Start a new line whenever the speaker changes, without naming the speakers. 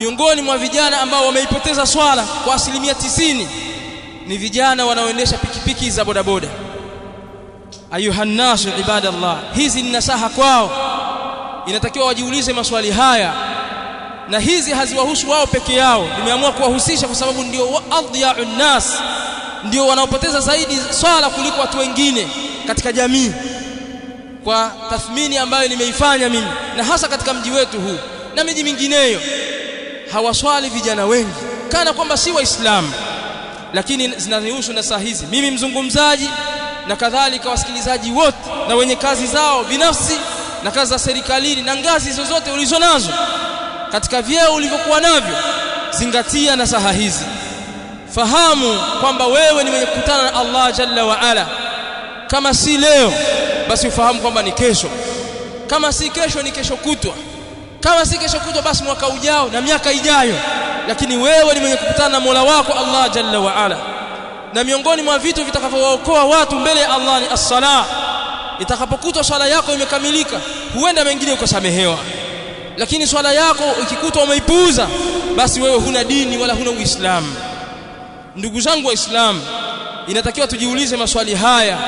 Miongoni mwa vijana ambao wameipoteza swala kwa 90% ni vijana wanaoendesha pikipiki za bodaboda. Ayuha nasu ibadallah, hizi ni nasaha kwao, inatakiwa wajiulize maswali haya, na hizi haziwahusu wao peke yao. Nimeamua kuwahusisha kwa sababu ndio adhiya'un nas, ndio wanaopoteza zaidi swala kuliko watu wengine katika jamii, kwa tathmini ambayo nimeifanya mimi, na hasa katika mji wetu huu na miji mingineyo. Hawaswali vijana wengi kana kwamba si waislamu, lakini zinahusu na saa hizi mimi mzungumzaji na kadhalika wasikilizaji wote na wenye kazi zao binafsi na kazi za serikalini na ngazi zozote ulizonazo katika vyeo ulivyokuwa navyo, zingatia na saha hizi. Fahamu kwamba wewe ni mwenye kukutana na Allah jalla wa ala. Kama si leo, basi ufahamu kwamba ni kesho. Kama si kesho, ni kesho kutwa. Kama si kesho kutwa, basi mwaka ujao na miaka ijayo. Lakini wewe ni mwenye kukutana na Mola wako Allah jalla wa ala. Na miongoni mwa vitu vitakavyookoa watu mbele ya Allah ni as-sala. Itakapokutwa swala yako imekamilika, huenda mengine ukasamehewa. Lakini swala yako ikikutwa umeipuuza, basi wewe huna dini wala huna Uislamu. Ndugu zangu Waislamu, inatakiwa tujiulize maswali haya